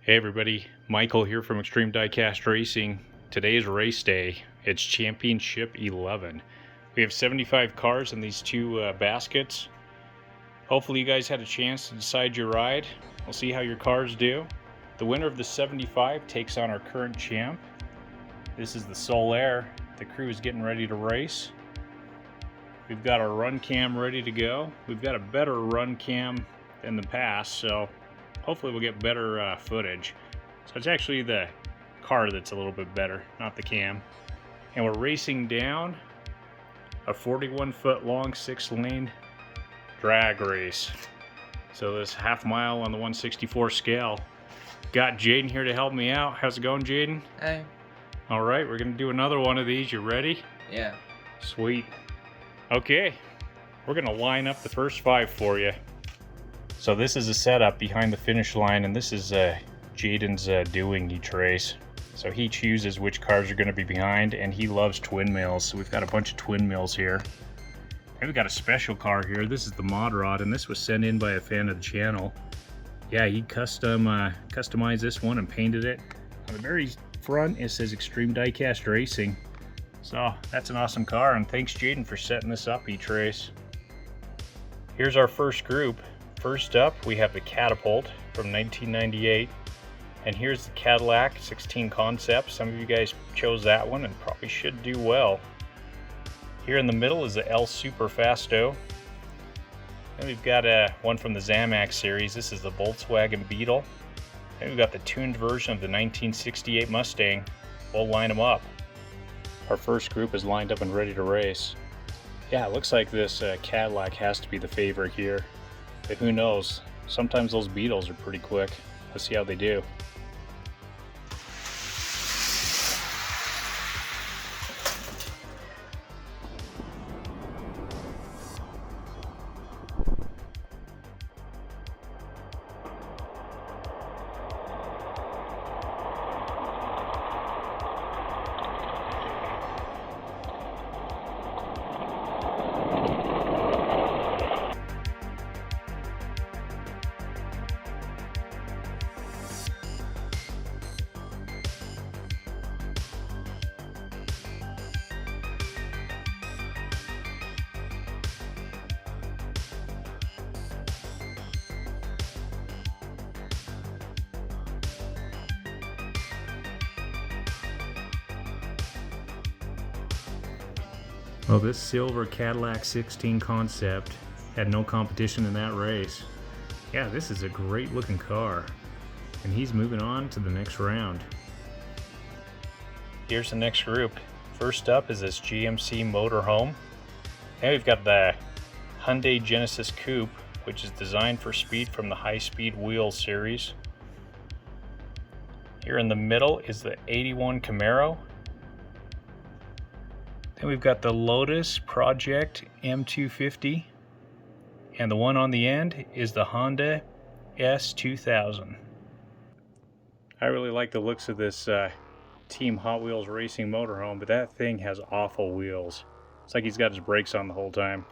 Hey everybody, Michael here from Extreme Diecast Racing. Today is race day. It's Championship 11. We have 75 cars in these two baskets. Hopefully you guys had a chance to decide your ride. We'll see how your cars do. The winner of the 75 takes on our current champ. This is the Solaire. The crew is getting ready to race. We've got our run cam ready to go. We've got a better run cam than the past, so hopefully we'll get better footage. So it's actually the car that's a little bit better, not the cam. And we're racing down a 41-foot long 6-lane drag race. So this half mile on the 164 scale. Got Jaden here to help me out. How's it going, Jaden? Hey. All right, we're gonna do another one of these. You ready? Yeah. Sweet. Okay, we're gonna line up the first 5 for you. So this is a setup behind the finish line, and this is Jaden's doing each race. So he chooses which cars are going to be behind, and he loves twin mills. So we've got a bunch of twin mills here. And we've got a special car here. This is the Mod Rod, and this was sent in by a fan of the channel. Yeah, he customized this one and painted it. On the very front, it says Extreme Diecast Racing. So that's an awesome car, and thanks Jaden for setting this up each race. Here's our first group. First up, we have the Catapult from 1998, and here's the Cadillac 16 Concept. Some of you guys chose that one and probably should do well. Here in the middle is the El Super Fasto. Then we've got one from the Zamax series. This is the Volkswagen Beetle. Then we've got the tuned version of the 1968 Mustang. We'll line them up. Our first group is lined up and ready to race. Yeah, it looks like this Cadillac has to be the favorite here. But who knows? Sometimes those Beetles are pretty quick. Let's see how they do. Well, this silver Cadillac 16 Concept had no competition in that race. Yeah, this is a great looking car. And he's moving on to the next round. Here's the next group. First up is this GMC motorhome. And we've got the Hyundai Genesis Coupe, which is designed for speed from the High Speed Wheels series. Here in the middle is the 81 Camaro. Then we've got the Lotus Project M250, and the one on the end is the Honda S2000. I really like the looks of this Team Hot Wheels racing motorhome, but that thing has awful wheels. It's like he's got his brakes on the whole time.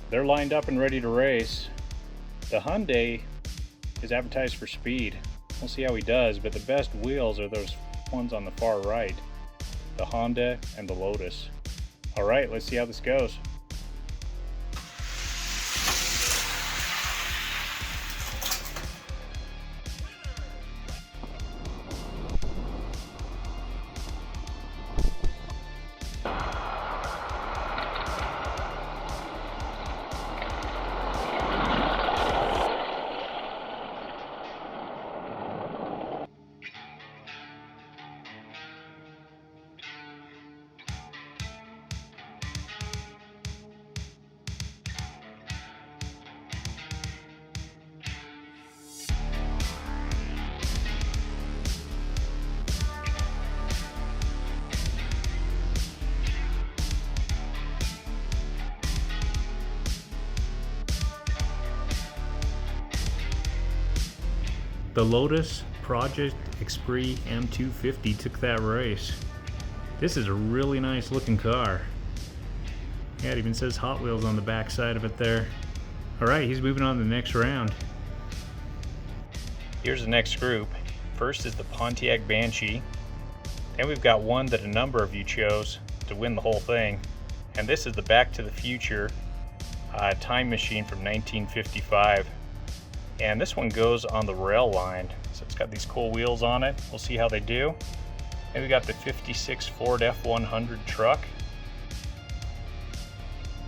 They're lined up and ready to race. The Hyundai is advertised for speed. We'll see how he does, but the best wheels are those ones on the far right. The Honda and the Lotus. All right, let's see how this goes. The Lotus Project Esprit M250 took that race. This is a really nice looking car. Yeah, it even says Hot Wheels on the back side of it there. Alright, he's moving on to the next round. Here's the next group. First is the Pontiac Banshee. Then we've got one that a number of you chose to win the whole thing. And this is the Back to the Future time machine from 1955. And this one goes on the rail line. So it's got these cool wheels on it. We'll see how they do. Then we got the 56 Ford F100 truck.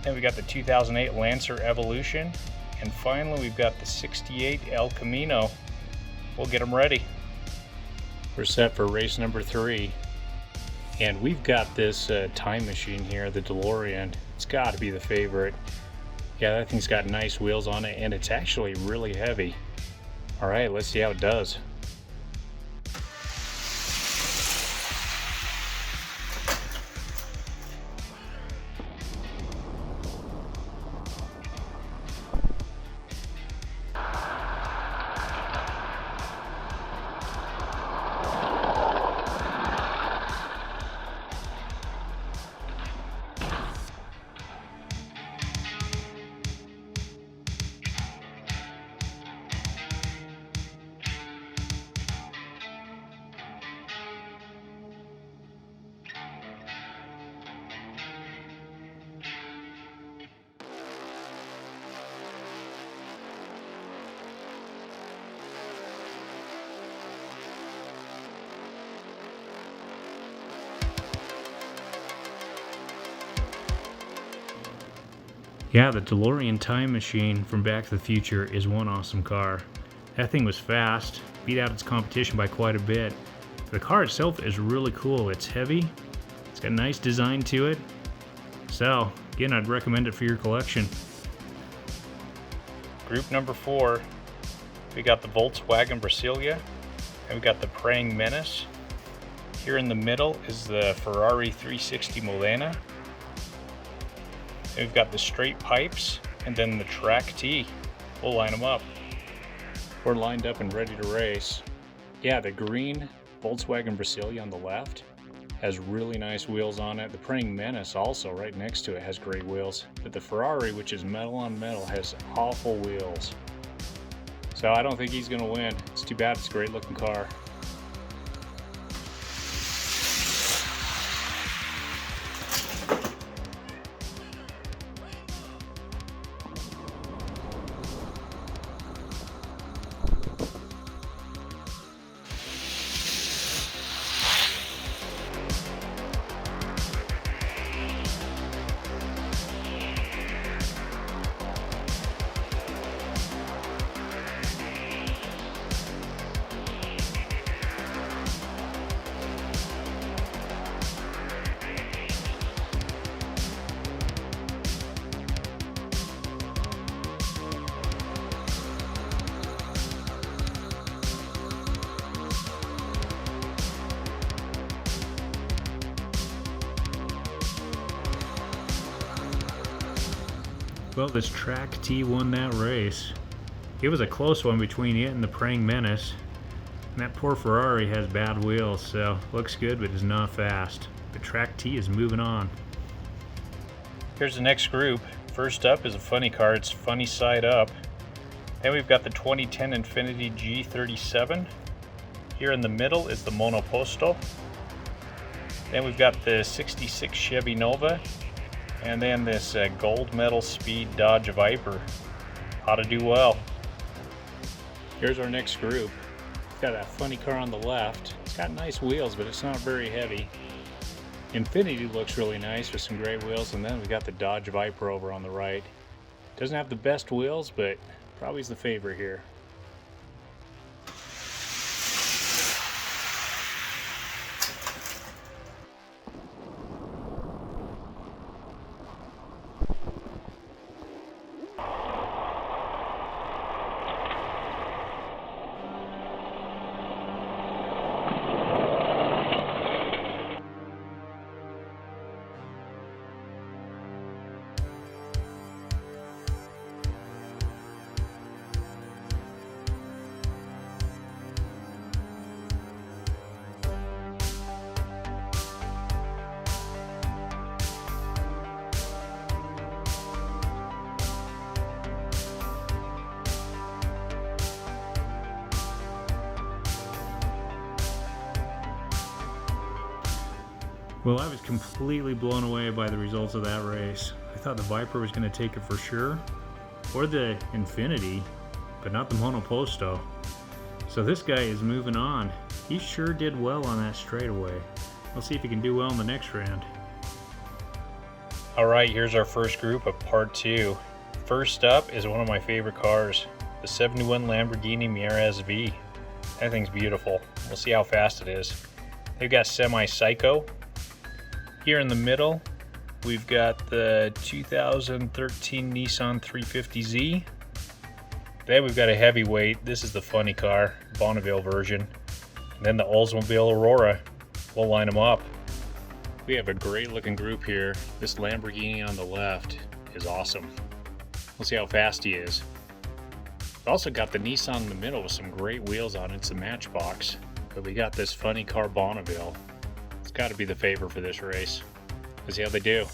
Then we got the 2008 Lancer Evolution. And finally we've got the 68 El Camino. We'll get them ready. We're set for race number 3. And we've got this time machine here, the DeLorean. It's got to be the favorite. Yeah, that thing's got nice wheels on it, and it's actually really heavy. All right, let's see how it does. Yeah, the DeLorean time machine from Back to the Future is one awesome car. That thing was fast, beat out its competition by quite a bit. The car itself is really cool. It's heavy, it's got a nice design to it. So, again, I'd recommend it for your collection. Group number 4, we got the Volkswagen Brasilia, and we got the Praying Menace. Here in the middle is the Ferrari 360 Modena. And we've got the straight pipes, and then the track T. We'll line them up. We're lined up and ready to race. Yeah, the green Volkswagen Brasilia on the left has really nice wheels on it. The Praying Menace also right next to it has great wheels. But the Ferrari, which is metal on metal, has awful wheels. So I don't think he's gonna win. It's too bad, it's a great looking car. Well, this track T won that race. It was a close one between it and the Praying Menace. And that poor Ferrari has bad wheels, so looks good but is not fast. But track T is moving on. Here's the next group. First up is a funny car. It's funny side up. Then we've got the 2010 Infiniti G37. Here in the middle is the Monoposto. Then we've got the 66 Chevy Nova. And then this gold medal speed Dodge Viper. Ought to do well. Here's our next group. We've got that funny car on the left. It's got nice wheels, but it's not very heavy. Infiniti looks really nice with some great wheels, and then we got the Dodge Viper over on the right. Doesn't have the best wheels, but probably is the favorite here. Well, I was completely blown away by the results of that race. I thought the Viper was going to take it for sure, or the Infinity, but not the Monoposto. So this guy is moving on. He sure did well on that straightaway. We'll see if he can do well in the next round. Alright, here's our first group of part 2. First up is one of my favorite cars, the 71 Lamborghini Miura SV. That thing's beautiful. We'll see how fast it is. They've got Semi-Psycho. Here in the middle, we've got the 2013 Nissan 350Z. Then we've got a heavyweight. This is the funny car, Bonneville version. And then the Oldsmobile Aurora. We'll line them up. We have a great looking group here. This Lamborghini on the left is awesome. We'll see how fast he is. We've also got the Nissan in the middle with some great wheels on it. It's a Matchbox. But we got this funny car Bonneville. It's got to be the favorite for this race. Let's see how they do.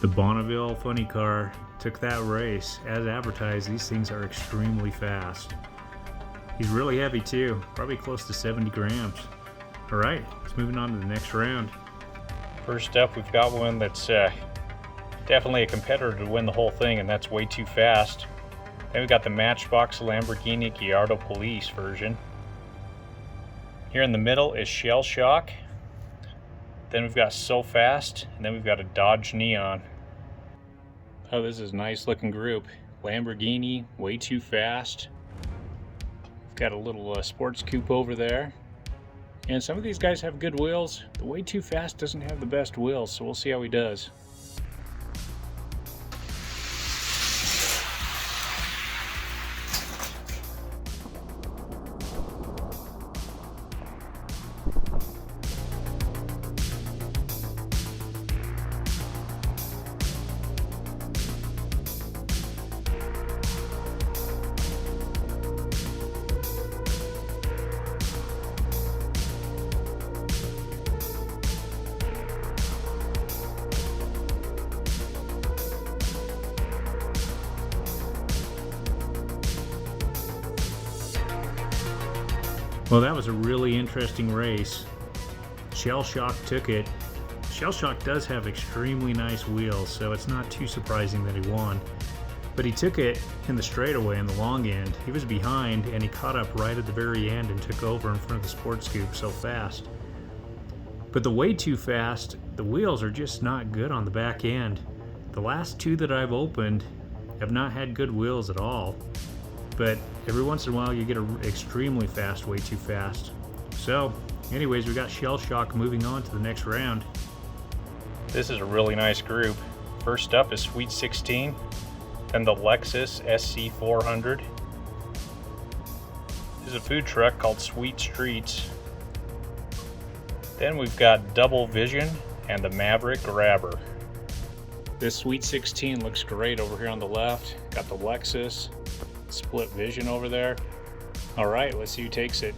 The Bonneville funny car took that race. As advertised, these things are extremely fast. He's really heavy too, probably close to 70 grams. All right, let's move on to the next round. First up, we've got one that's definitely a competitor to win the whole thing, and that's Way Too Fast. Then we've got the Matchbox Lamborghini Gallardo Police version. Here in the middle is Shell Shock. Then we've got So Fast, and then we've got a Dodge Neon. Oh, this is a nice looking group. Lamborghini, Way Too Fast. We've got a little sports coupe over there. And some of these guys have good wheels. The Way Too Fast doesn't have the best wheels, so we'll see how he does. Well, that was a really interesting race. Shell Shock took it. Shell Shock does have extremely nice wheels, so it's not too surprising that he won. But he took it in the straightaway in the long end. He was behind and he caught up right at the very end and took over in front of the sports coupe So Fast. But the Way Too Fast, the wheels are just not good on the back end. The last two that I've opened have not had good wheels at all. But every once in a while you get an extremely fast Way Too Fast. So anyways, we got Shell Shock moving on to the next round. This is a really nice group. First up is Sweet 16, then the Lexus SC400. This is a food truck called Sweet Streets. Then we've got Double Vision and the Maverick Grabber. This Sweet 16 looks great over here on the left. Got the Lexus Split Vision over there. All right, let's see who takes it.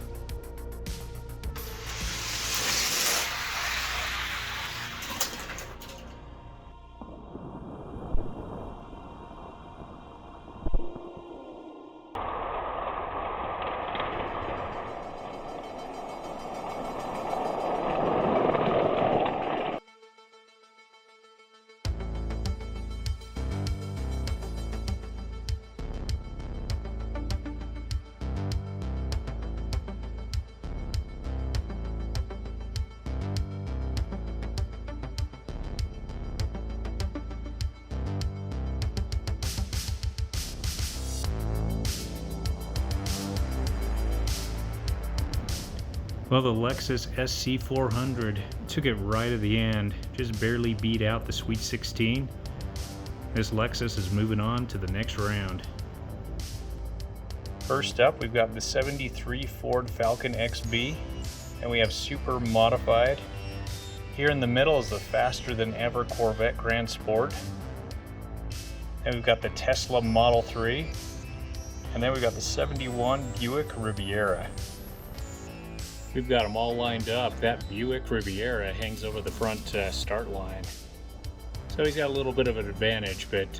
Well, the Lexus SC400 took it right at the end, just barely beat out the Sweet 16. This Lexus is moving on to the next round. First up, we've got the 73 Ford Falcon XB, and we have super modified. Here in the middle is the faster than ever Corvette Grand Sport. And we've got the Tesla Model 3. And then we've got the 71 Buick Riviera. We've got them all lined up. That Buick Riviera hangs over the front start line. So he's got a little bit of an advantage, but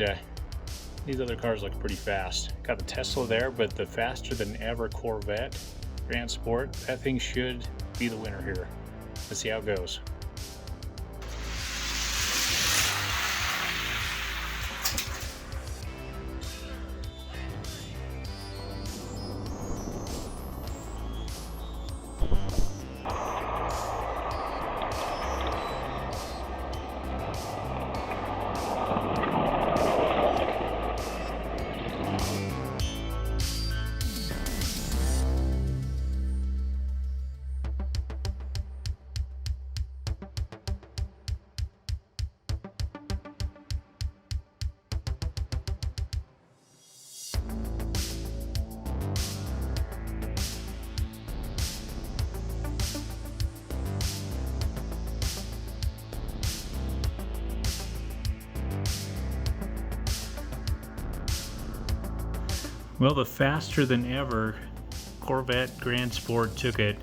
these other cars look pretty fast. Got the Tesla there, but the faster than ever Corvette Grand Sport, that thing should be the winner here. Let's see how it goes. Well, the faster than ever Corvette Grand Sport took it.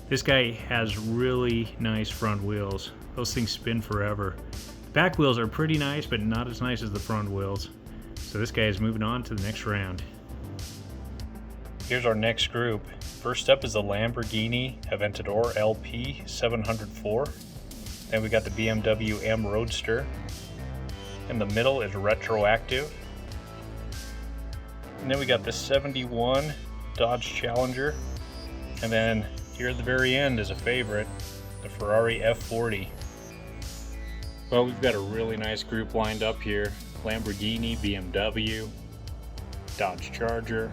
This guy has really nice front wheels. Those things spin forever. The back wheels are pretty nice, but not as nice as the front wheels. So this guy is moving on to the next round. Here's our next group. First up is the Lamborghini Aventador LP 704. Then we got the BMW M Roadster. In the middle is Retroactive. And then we got the 71 Dodge Challenger. And then here at the very end is a favorite, the Ferrari F40. Well, we've got a really nice group lined up here. Lamborghini, BMW, Dodge Charger,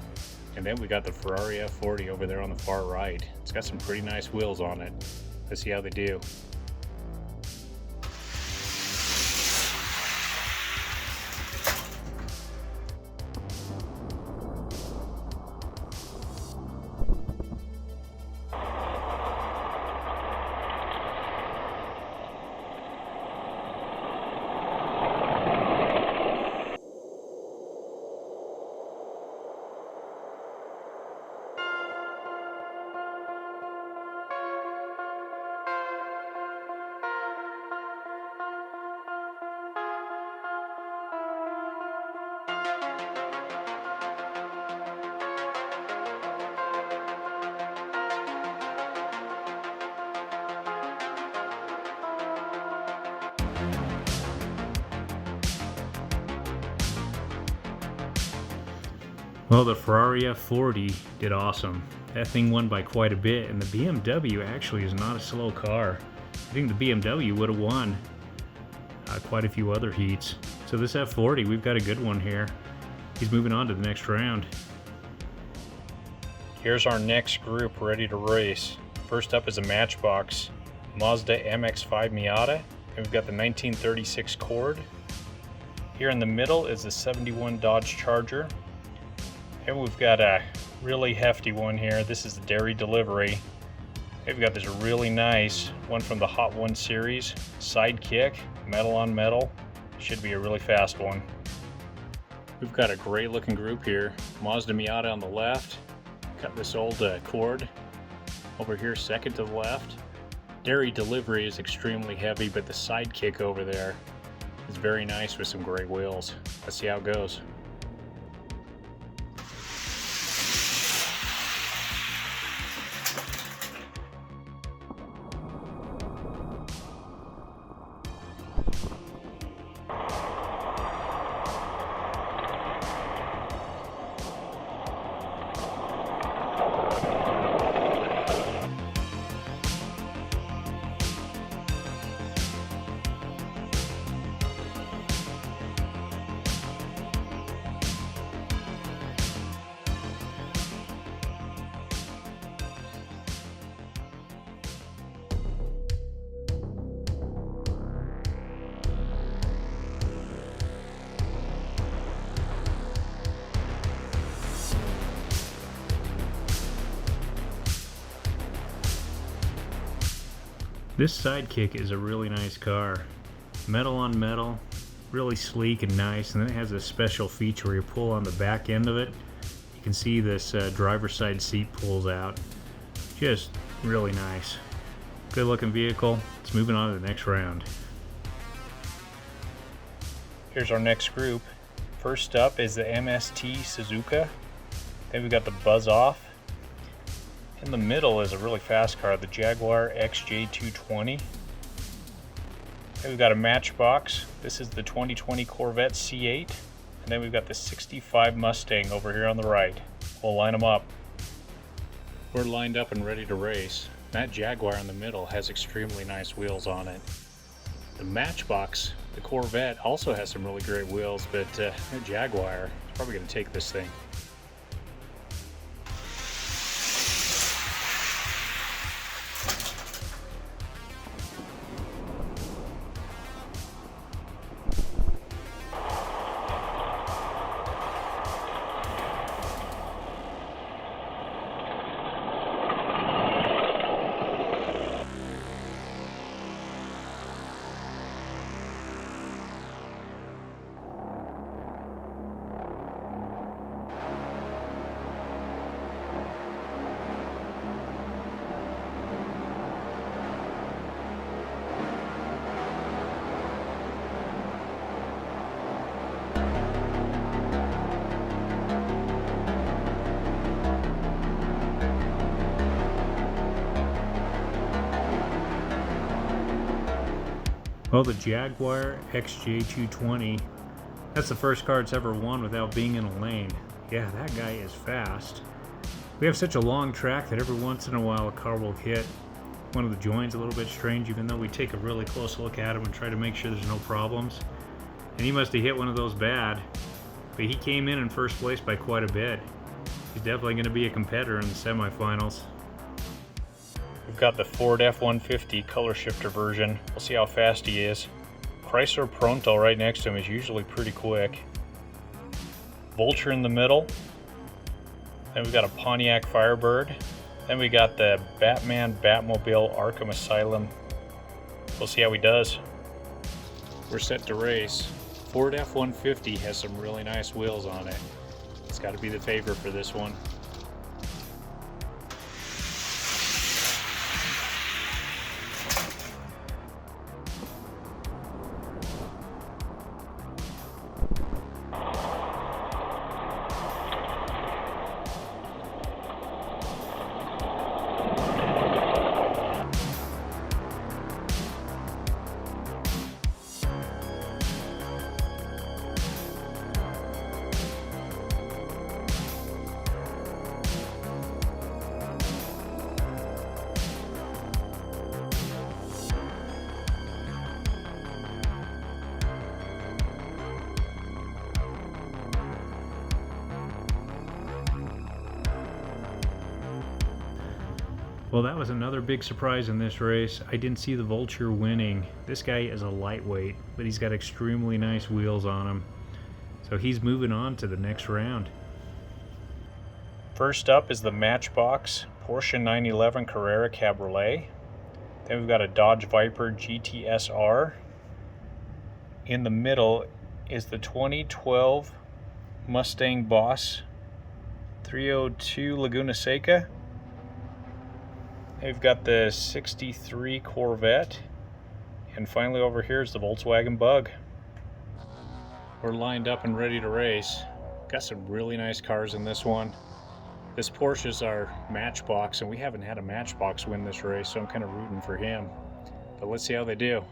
and then we got the Ferrari F40 over there on the far right. It's got some pretty nice wheels on it. Let's see how they do. Well, the Ferrari F40 did awesome. That thing won by quite a bit, and the BMW actually is not a slow car. I think the BMW would have won quite a few other heats. So this F40, we've got a good one here. He's moving on to the next round. Here's our next group ready to race. First up is a Matchbox Mazda MX-5 Miata, and we've got the 1936 Cord. Here in the middle is the 71 Dodge Charger. And we've got a really hefty one here. This is the Dairy Delivery. We've got this really nice one from the Hot One series, Sidekick, metal on metal. Should be a really fast one. We've got a great looking group here. Mazda Miata on the left. Got this old Cord over here second to the left. Dairy Delivery is extremely heavy, but the Sidekick over there is very nice with some great wheels. Let's see how it goes. This Sidekick is a really nice car. Metal on metal, really sleek and nice, and then it has a special feature where you pull on the back end of it. You can see this driver's side seat pulls out. Just really nice. Good looking vehicle. Let's move on to the next round. Here's our next group. First up is the MST Suzuka. Then we've got the Buzz Off. In the middle is a really fast car, the Jaguar XJ220. Then we've got a Matchbox. This is the 2020 Corvette C8. And then we've got the 65 Mustang over here on the right. We'll line them up. We're lined up and ready to race. That Jaguar in the middle has extremely nice wheels on it. The Matchbox, the Corvette, also has some really great wheels, but the Jaguar is probably going to take this thing. Well, the Jaguar XJ220, that's the first car it's ever won without being in a lane. Yeah, that guy is fast. We have such a long track that every once in a while a car will hit one of the joins a little bit strange, even though we take a really close look at him and try to make sure there's no problems. And he must have hit one of those bad, but he came in first place by quite a bit. He's definitely going to be a competitor in the semifinals. We've got the Ford F-150 color shifter version. We'll see how fast he is. Chrysler Pronto right next to him is usually pretty quick. Vulture in the middle. Then we've got a Pontiac Firebird. Then we got the Batman Batmobile Arkham Asylum. We'll see how he does. We're set to race. Ford F-150 has some really nice wheels on it. It's got to be the favorite for this one. Well, that was another big surprise in this race. I didn't see the Vulture winning. This guy is a lightweight, but he's got extremely nice wheels on him. So he's moving on to the next round. First up is the Matchbox Porsche 911 Carrera Cabriolet. Then we've got a Dodge Viper GTSR. In the middle is the 2012 Mustang Boss 302 Laguna Seca. We've got the 63 Corvette. And finally over here is the Volkswagen Bug. We're lined up and ready to race. Got some really nice cars in this one. This Porsche's our Matchbox, and we haven't had a Matchbox win this race, so I'm kind of rooting for him. But let's see how they do.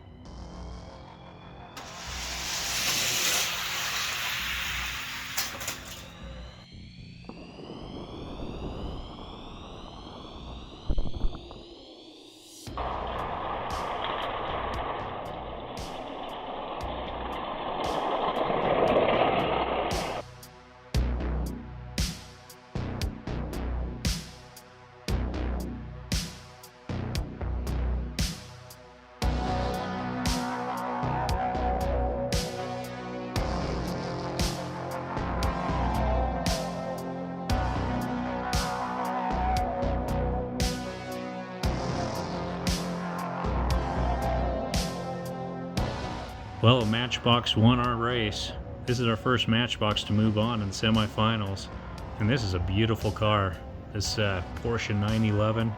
Well, Matchbox won our race. This is our first Matchbox to move on in the semifinals. And this is a beautiful car. This Porsche 911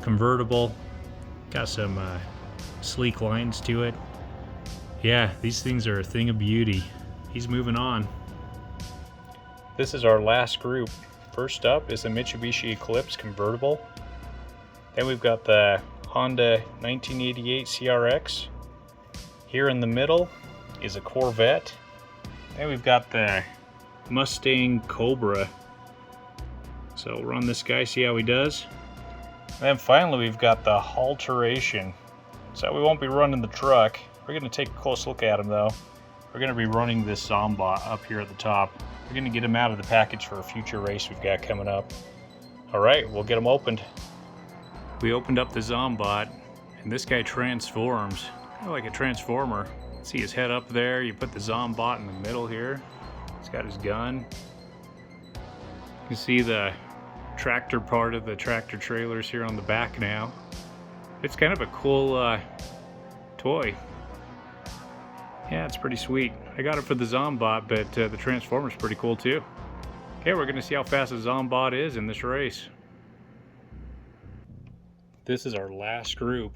convertible. Got some sleek lines to it. Yeah, these things are a thing of beauty. He's moving on. This is our last group. First up is the Mitsubishi Eclipse convertible. Then we've got the Honda 1988 CRX. Here in the middle is a Corvette. Then we've got the Mustang Cobra. So we'll run this guy, see how he does. And then finally we've got the Halteration. So we won't be running the truck. We're going to take a close look at him though. We're going to be running this Zombot up here at the top. We're going to get him out of the package for a future race we've got coming up. Alright, we'll get him opened. We opened up the Zombot, and this guy transforms. Kind of like a transformer. See his head up there, you put the Zombot in the middle here. He's got his gun. You can see the tractor part of the tractor trailers here on the back now. It's kind of a cool toy. Yeah, it's pretty sweet. I got it for the Zombot, but the Transformer's pretty cool too. Okay, we're gonna see how fast the Zombot is in this race. This is our last group.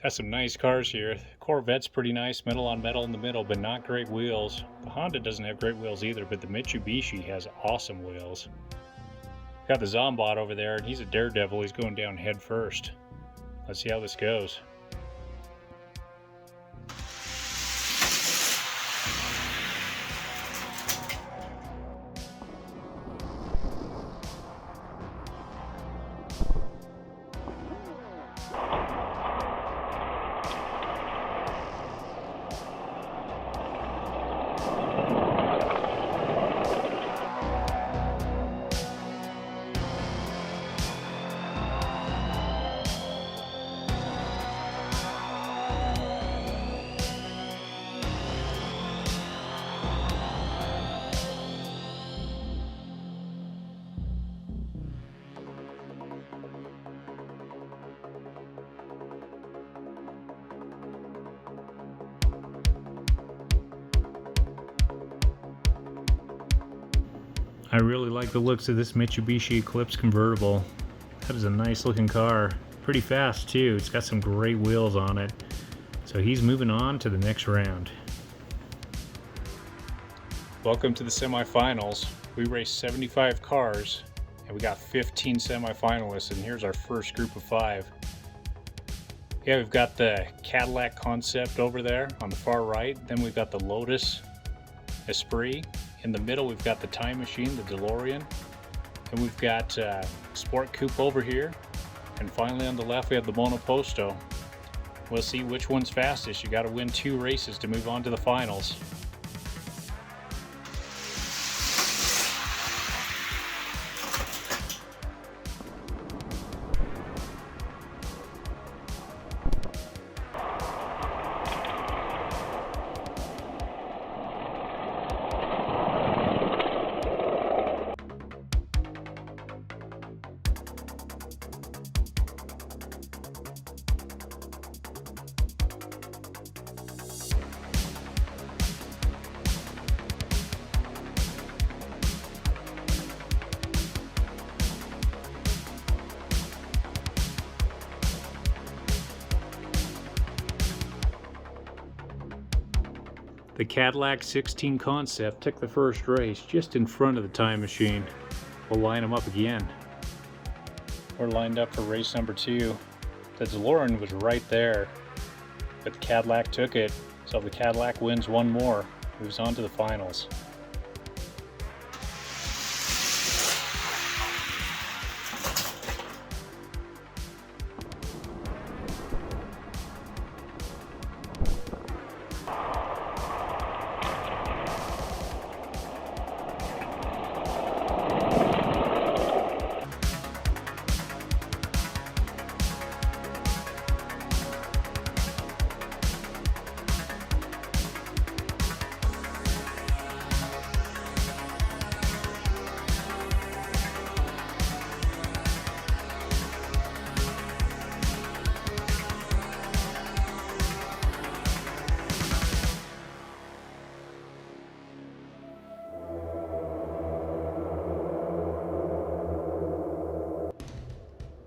Got some nice cars here. Corvette's pretty nice, metal on metal in the middle, but not great wheels. The Honda doesn't have great wheels either, but the Mitsubishi has awesome wheels. Got the Zombot over there, and he's a daredevil. He's going down head first. Let's see how this goes. I really like the looks of this Mitsubishi Eclipse convertible. That is a nice looking car. Pretty fast too. It's got some great wheels on it. So he's moving on to the next round. Welcome to the semifinals. We raced 75 cars and we got 15 semifinalists, and here's our first group of 5. Yeah, we've got the Cadillac Concept over there on the far right. Then we've got the Lotus Esprit. In the middle, we've got the Time Machine, the DeLorean. And we've got Sport Coupe over here. And finally on the left, we have the Monoposto. We'll see which one's fastest. You got to win 2 races to move on to the finals. The Cadillac 16 Concept took the first race just in front of the Time Machine. We'll line them up again. We're lined up for race number 2. The DeLorean was right there, but the Cadillac took it. So if the Cadillac wins one more, moves on to the finals.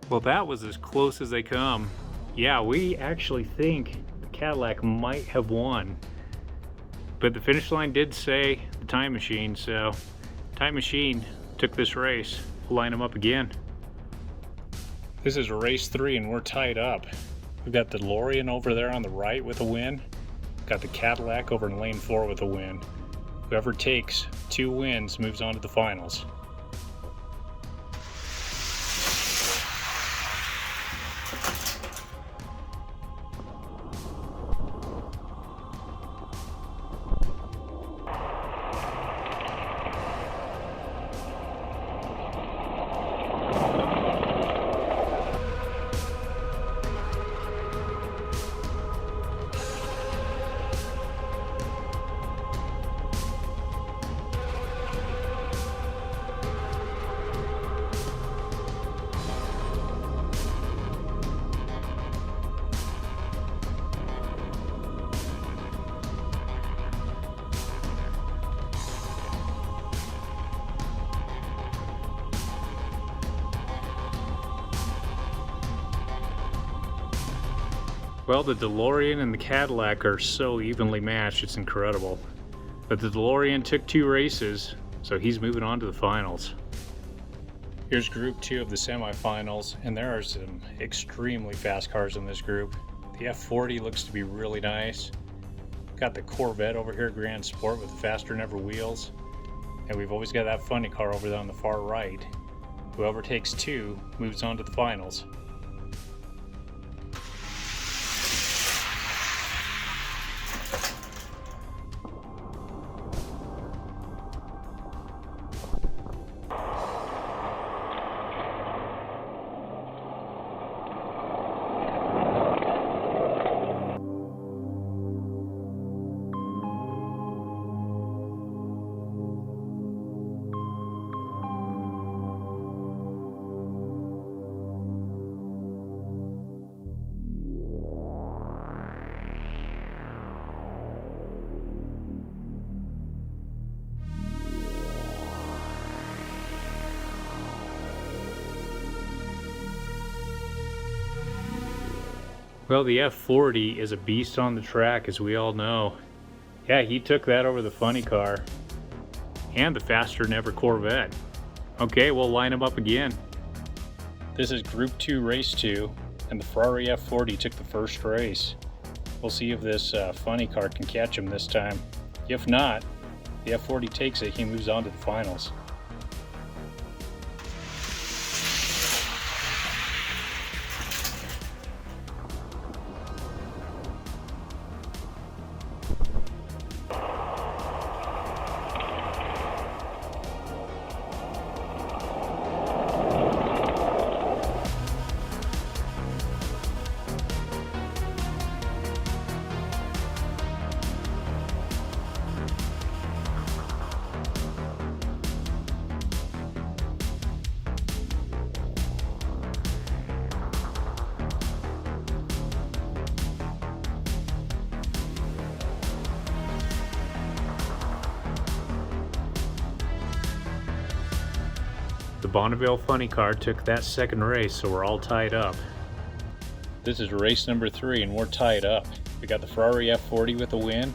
Well, that was as close as they come. Yeah, we actually think the Cadillac might have won. But the finish line did say the Time Machine, so Time Machine took this race. We'll line them up again. This is race 3 and we're tied up. We've got the DeLorean over there on the right with a win. Got the Cadillac over in lane 4 with a win. Whoever takes 2 wins moves on to the finals. Well, the DeLorean and the Cadillac are so evenly matched, it's incredible. But the DeLorean took 2 races, so he's moving on to the finals. Here's group 2 of the semifinals, and there are some extremely fast cars in this group. The F40 looks to be really nice. Got the Corvette over here, Grand Sport, with the faster than ever wheels. And we've always got that funny car over there on the far right. Whoever takes 2 moves on to the finals. Well, the F40 is a beast on the track, as we all know. Yeah, he took that over the funny car and the faster than ever Corvette. Okay, we'll line them up again. This is Group 2, Race 2, and the Ferrari F40 took the first race. We'll see if this funny car can catch him this time. If not, the F40 takes it, he moves on to the finals. The Bonneville funny car took that second race, so we're all tied up. This is race number 3 and we're tied up. We got the Ferrari F40 with a win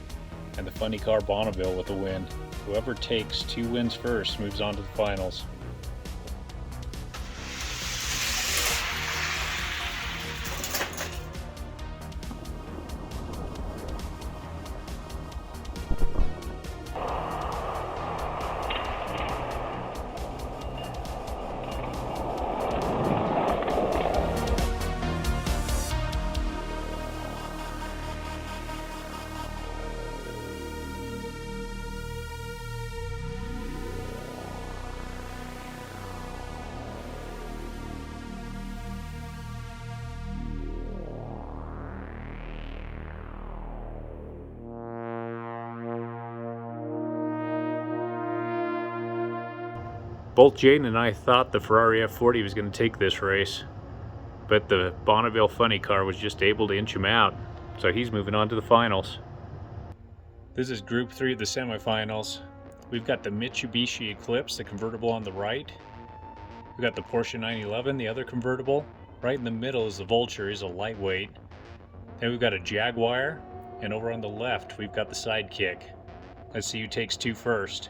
and the funny car Bonneville with a win. Whoever takes 2 wins first moves on to the finals. Both Jaden and I thought the Ferrari F40 was going to take this race, but the Bonneville funny car was just able to inch him out, so he's moving on to the finals. This is Group 3 of the semifinals. We've got the Mitsubishi Eclipse, the convertible on the right. We've got the Porsche 911, the other convertible, Right in the middle is the Vulture. He's a lightweight. Then we've got a Jaguar, and over on the left we've got the Sidekick. Let's see who takes two first.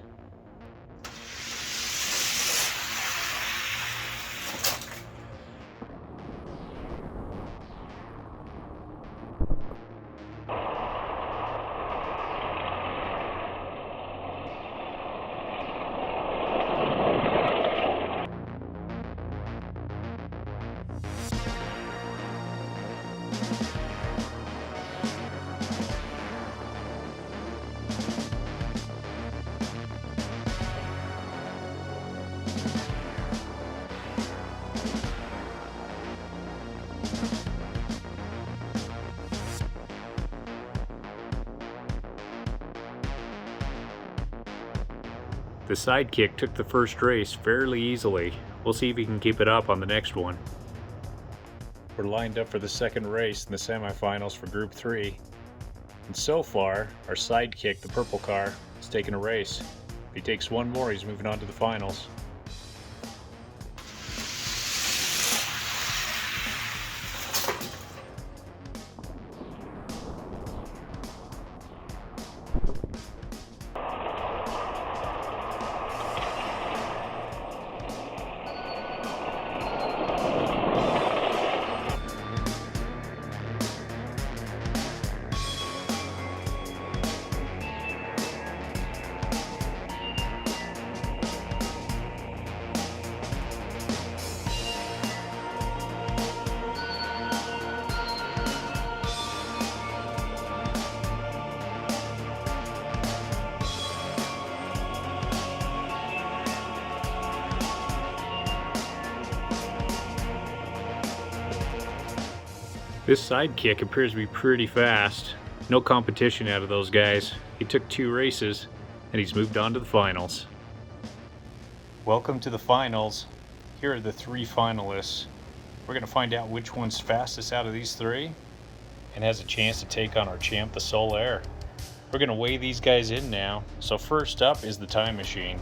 The Sidekick took the first race fairly easily. We'll see if he can keep it up on the next one. We're lined up for the second race in the semifinals for Group 3. And so far, our Sidekick, the purple car, is taking a race. If he takes one more, he's moving on to the finals. This Sidekick appears to be pretty fast. No competition out of those guys. He took two races and he's moved on to the finals. Welcome to the finals. Here are the three finalists. We're going to find out which one's fastest out of these three and has a chance to take on our champ, the Solaire. We're going to weigh these guys in now. So first up is the Time Machine.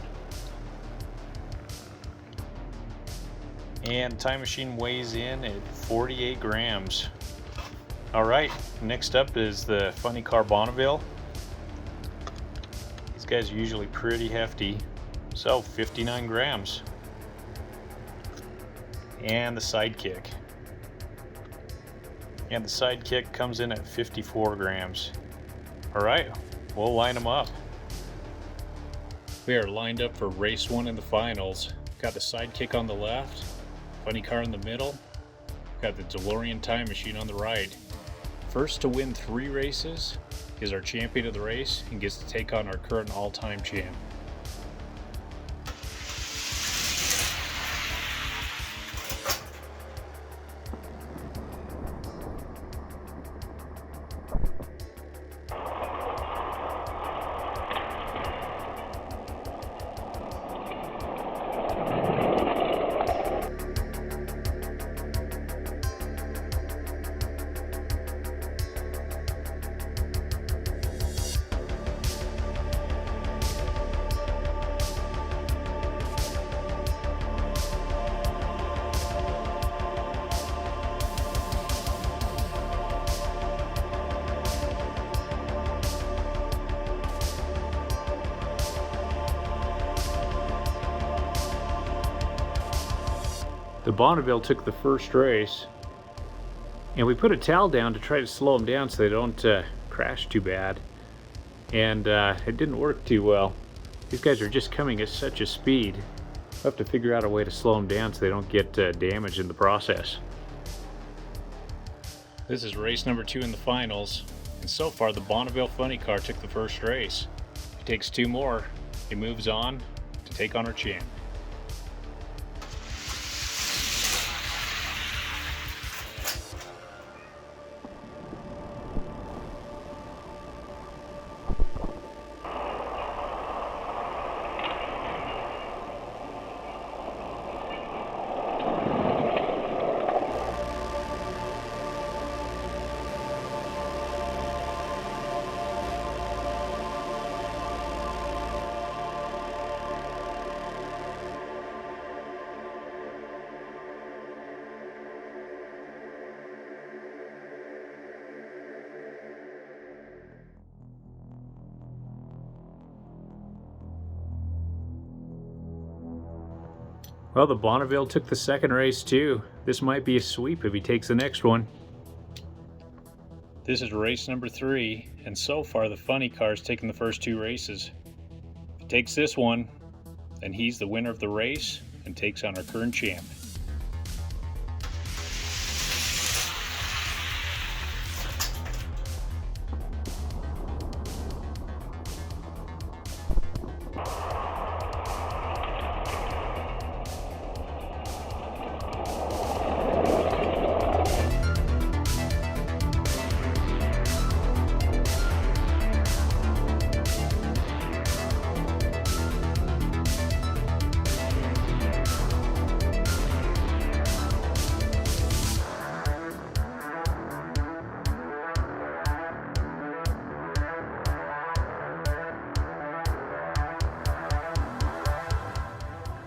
And the Time Machine weighs in at 48 grams. Alright, next up is the Funny Car Bonneville. These guys are usually pretty hefty, so 59 grams. And the Sidekick. And the Sidekick comes in at 54 grams. Alright, we'll line them up. We are lined up for race one in the finals. Got the Sidekick on the left, Funny Car in the middle, got the DeLorean Time Machine on the right. First to win 3 races is our champion of the race and gets to take on our current all-time champ. The Bonneville took the first race, and we put a towel down to try to slow them down so they don't crash too bad, and it didn't work too well. These guys are just coming at such a speed. We'll have to figure out a way to slow them down so they don't get damaged in the process. This is race number 2 in the finals, and so far the Bonneville Funny Car took the first race. He takes 2 more, he moves on to take on our champ. Well, the Bonneville took the second race too. This might be a sweep if he takes the next one. This is race number 3, and so far the funny car's taken the first 2 races. If he takes this one, then he's the winner of the race and takes on our current champ.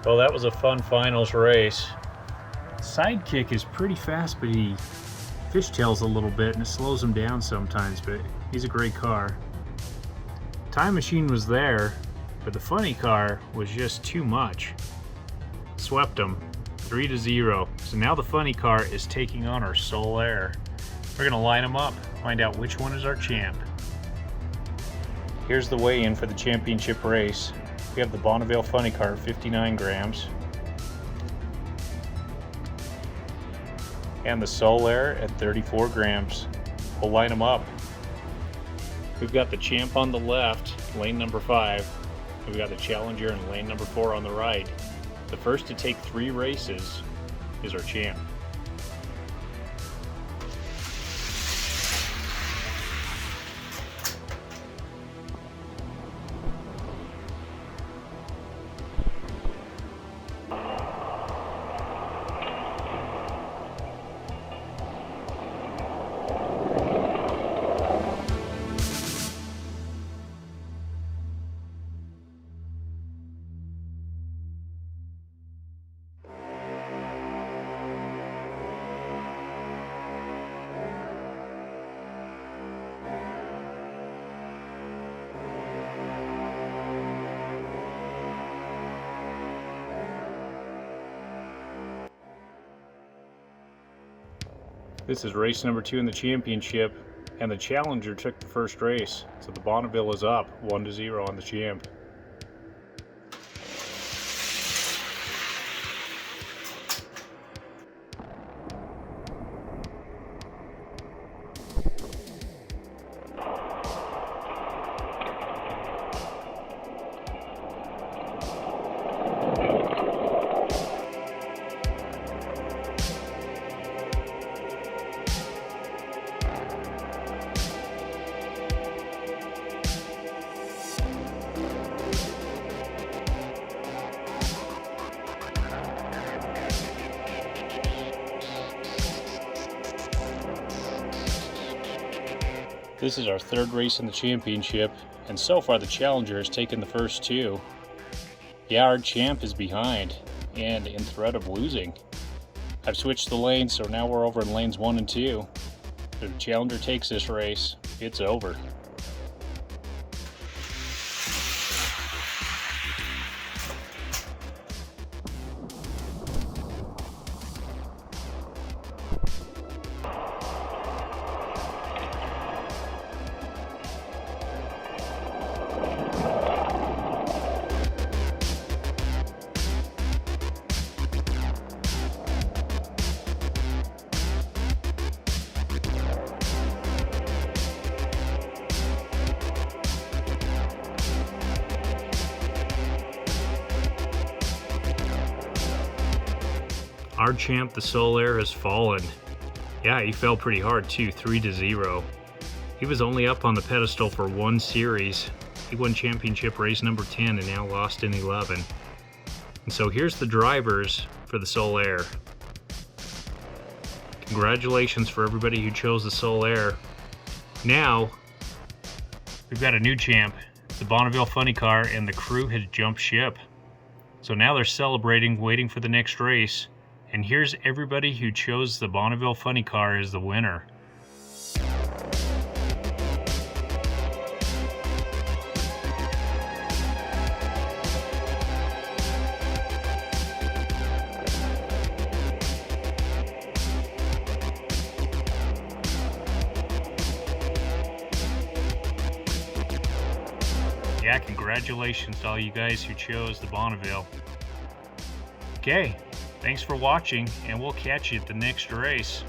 Well, that was a fun finals race. Sidekick is pretty fast, but he fishtails a little bit and it slows him down sometimes, but he's a great car. Time Machine was there, but the funny car was just too much. Swept him 3-0. So now the funny car is taking on our Soul Air. We're gonna line them up, find out which one is our champ. Here's the weigh-in for the championship race. We have the Bonneville Funny Car, 59 grams. And the Soul Air at 34 grams. We'll line them up. We've got the champ on the left, lane number 5. We've got the challenger in lane number 4 on the right. The first to take 3 races is our champ. This is race number 2 in the championship, and the challenger took the first race, so the Bonneville is up 1-0 on the champ. This is our 3rd race in the championship, and so far the challenger has taken the first 2. Yeah, our champ is behind, and in threat of losing. I've switched the lanes, so now we're over in lanes 1 and 2. If the challenger takes this race, it's over. Our champ, the Soul Air, has fallen. Yeah, he fell pretty hard too, 3-0. He was only up on the pedestal for 1 series. He won championship race number 10 and now lost in 11. And so here's the drivers for the Soul Air. Congratulations for everybody who chose the Soul Air. Now, we've got a new champ, the Bonneville Funny Car, and the crew had jumped ship. So now they're celebrating, waiting for the next race. And here's everybody who chose the Bonneville Funny Car as the winner. yeah, congratulations to all you guys who chose the Bonneville. Okay, thanks for watching, and we'll catch you at the next race.